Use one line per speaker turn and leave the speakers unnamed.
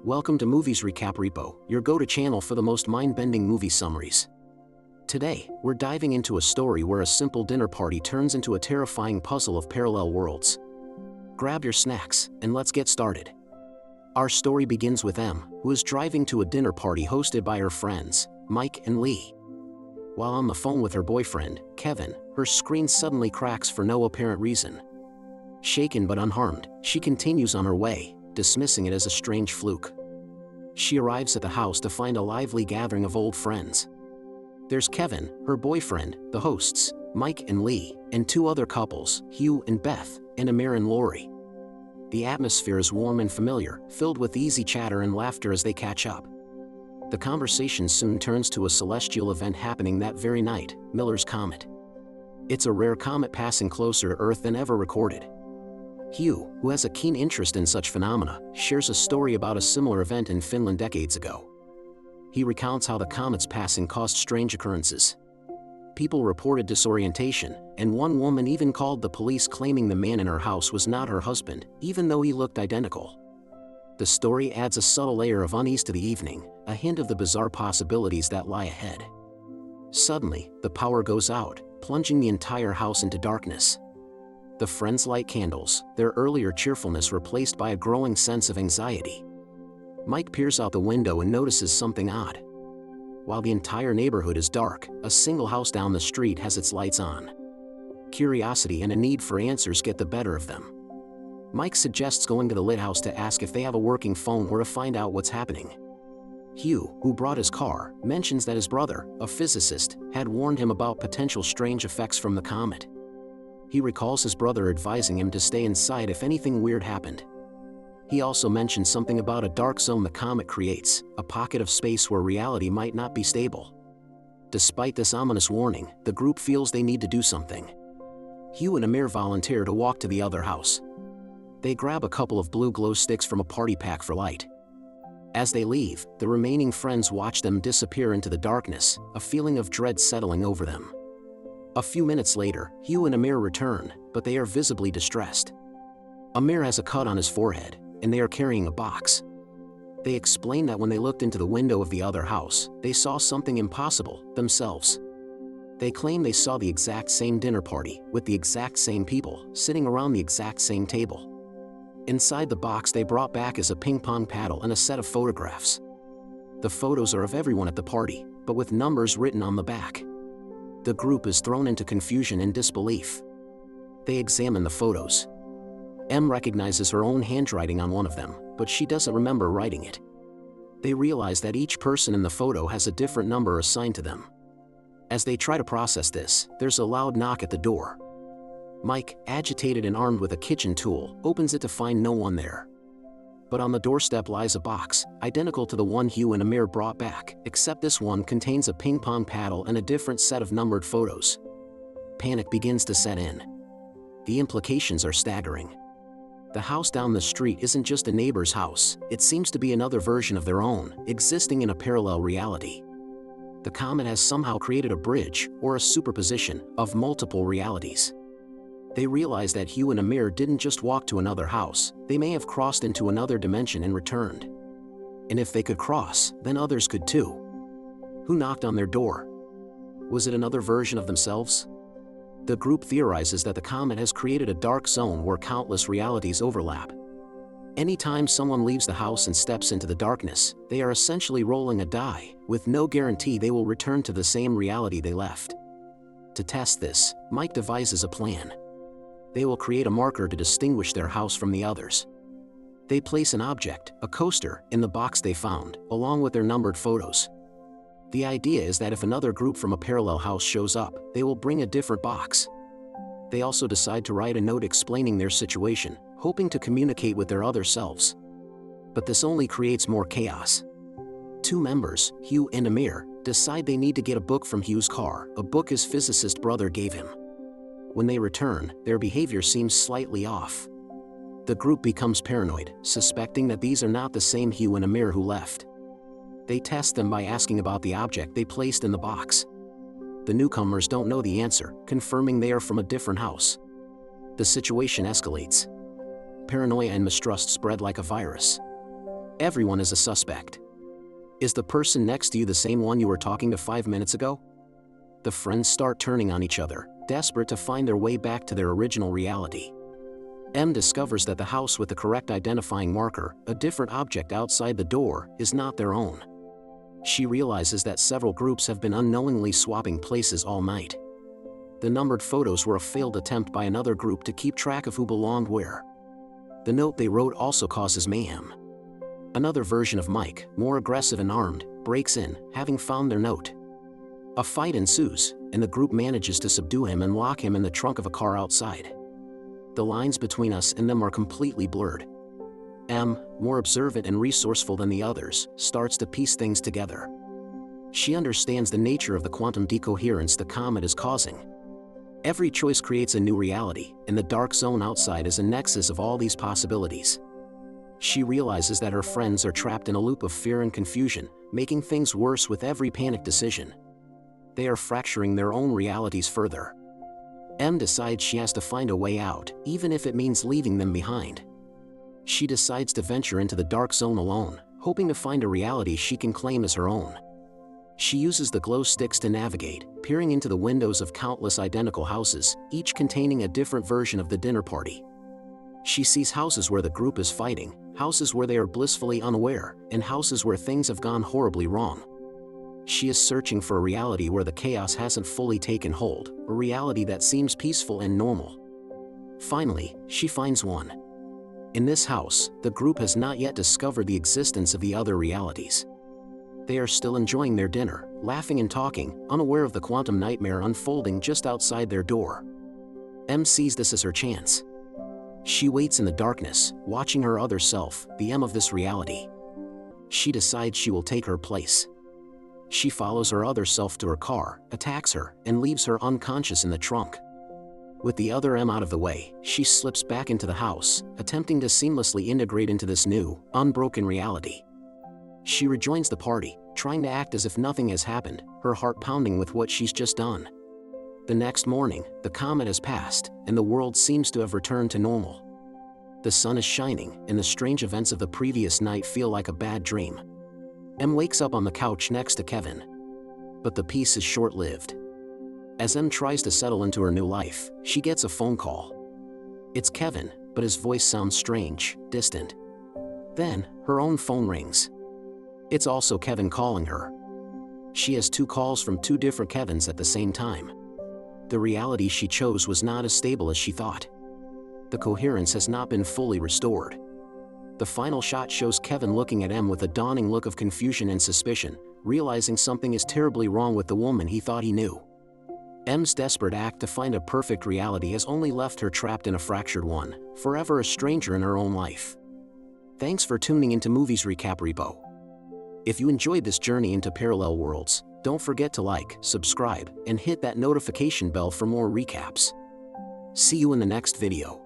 Welcome to Movies Recap Repo, your go-to channel for the most mind-bending movie summaries. Today, we're diving into a story where a simple dinner party turns into a terrifying puzzle of parallel worlds. Grab your snacks, and let's get started. Our story begins with Em, who is driving to a dinner party hosted by her friends, Mike and Lee. While on the phone with her boyfriend, Kevin, her screen suddenly cracks for no apparent reason. Shaken but unharmed, she continues on her way, dismissing it as a strange fluke. She arrives at the house to find a lively gathering of old friends. There's Kevin, her boyfriend, the hosts, Mike and Lee, and two other couples, Hugh and Beth, and Amir and Lori. The atmosphere is warm and familiar, filled with easy chatter and laughter as they catch up. The conversation soon turns to a celestial event happening that very night, Miller's Comet. It's a rare comet passing closer to Earth than ever recorded. Hugh, who has a keen interest in such phenomena, shares a story about a similar event in Finland decades ago. He recounts how the comet's passing caused strange occurrences. People reported disorientation, and one woman even called the police claiming the man in her house was not her husband, even though he looked identical. The story adds a subtle layer of unease to the evening, a hint of the bizarre possibilities that lie ahead. Suddenly, the power goes out, plunging the entire house into darkness. The friends light candles, their earlier cheerfulness replaced by a growing sense of anxiety. Mike peers out the window and notices something odd. While the entire neighborhood is dark, a single house down the street has its lights on. Curiosity and a need for answers get the better of them. Mike suggests going to the lit house to ask if they have a working phone or to find out what's happening. Hugh, who brought his car, mentions that his brother, a physicist, had warned him about potential strange effects from the comet. He recalls his brother advising him to stay inside if anything weird happened. He also mentions something about a dark zone the comet creates, a pocket of space where reality might not be stable. Despite this ominous warning, the group feels they need to do something. Hugh and Amir volunteer to walk to the other house. They grab a couple of blue glow sticks from a party pack for light. As they leave, the remaining friends watch them disappear into the darkness, a feeling of dread settling over them. A few minutes later, Hugh and Amir return, but they are visibly distressed. Amir has a cut on his forehead, and they are carrying a box. They explain that when they looked into the window of the other house, they saw something impossible, themselves. They claim they saw the exact same dinner party, with the exact same people, sitting around the exact same table. Inside the box they brought back is a ping-pong paddle and a set of photographs. The photos are of everyone at the party, but with numbers written on the back. The group is thrown into confusion and disbelief. They examine the photos. Em recognizes her own handwriting on one of them, but she doesn't remember writing it. They realize that each person in the photo has a different number assigned to them. As they try to process this, there's a loud knock at the door. Mike, agitated and armed with a kitchen tool, opens it to find no one there. But on the doorstep lies a box, identical to the one Hugh and Amir brought back, except this one contains a ping-pong paddle and a different set of numbered photos. Panic begins to set in. The implications are staggering. The house down the street isn't just a neighbor's house, it seems to be another version of their own, existing in a parallel reality. The comet has somehow created a bridge, or a superposition, of multiple realities. They realize that Hugh and Amir didn't just walk to another house, they may have crossed into another dimension and returned. And if they could cross, then others could too. Who knocked on their door? Was it another version of themselves? The group theorizes that the comet has created a dark zone where countless realities overlap. Anytime someone leaves the house and steps into the darkness, they are essentially rolling a die, with no guarantee they will return to the same reality they left. To test this, Mike devises a plan. They will create a marker to distinguish their house from the others. They place an object, a coaster, in the box they found, along with their numbered photos. The idea is that if another group from a parallel house shows up, they will bring a different box. They also decide to write a note explaining their situation, hoping to communicate with their other selves. But this only creates more chaos. Two members, Hugh and Amir, decide they need to get a book from Hugh's car, a book his physicist brother gave him. When they return, their behavior seems slightly off. The group becomes paranoid, suspecting that these are not the same Hugh and Amir who left. They test them by asking about the object they placed in the box. The newcomers don't know the answer, confirming they are from a different house. The situation escalates. Paranoia and mistrust spread like a virus. Everyone is a suspect. Is the person next to you the same one you were talking to 5 minutes ago? The friends start turning on each other, desperate to find their way back to their original reality. M discovers that the house with the correct identifying marker, a different object outside the door, is not their own. She realizes that several groups have been unknowingly swapping places all night. The numbered photos were a failed attempt by another group to keep track of who belonged where. The note they wrote also causes mayhem. Another version of Mike, more aggressive and armed, breaks in, having found their note. A fight ensues, and the group manages to subdue him and lock him in the trunk of a car outside. The lines between us and them are completely blurred. M, more observant and resourceful than the others, starts to piece things together. She understands the nature of the quantum decoherence the comet is causing. Every choice creates a new reality, and the dark zone outside is a nexus of all these possibilities. She realizes that her friends are trapped in a loop of fear and confusion, making things worse with every panicked decision. They are fracturing their own realities further. M decides she has to find a way out, even if it means leaving them behind. She decides to venture into the dark zone alone, hoping to find a reality she can claim as her own. She uses the glow sticks to navigate, peering into the windows of countless identical houses, each containing a different version of the dinner party. She sees houses where the group is fighting, houses where they are blissfully unaware, and houses where things have gone horribly wrong. She is searching for a reality where the chaos hasn't fully taken hold, a reality that seems peaceful and normal. Finally, she finds one. In this house, the group has not yet discovered the existence of the other realities. They are still enjoying their dinner, laughing and talking, unaware of the quantum nightmare unfolding just outside their door. M sees this as her chance. She waits in the darkness, watching her other self, the M of this reality. She decides she will take her place. She follows her other self to her car, attacks her, and leaves her unconscious in the trunk. With the other M out of the way, she slips back into the house, attempting to seamlessly integrate into this new, unbroken reality. She rejoins the party, trying to act as if nothing has happened, her heart pounding with what she's just done. The next morning, the comet has passed, and the world seems to have returned to normal. The sun is shining, and the strange events of the previous night feel like a bad dream. M wakes up on the couch next to Kevin. But the peace is short-lived. As M tries to settle into her new life, she gets a phone call. It's Kevin, but his voice sounds strange, distant. Then, her own phone rings. It's also Kevin calling her. She has 2 calls from 2 different Kevins at the same time. The reality she chose was not as stable as she thought. The coherence has not been fully restored. The final shot shows Kevin looking at M with a dawning look of confusion and suspicion, realizing something is terribly wrong with the woman he thought he knew. M's desperate act to find a perfect reality has only left her trapped in a fractured one, forever a stranger in her own life. Thanks for tuning into Movies Recap Repo. If you enjoyed this journey into parallel worlds, don't forget to like, subscribe, and hit that notification bell for more recaps. See you in the next video.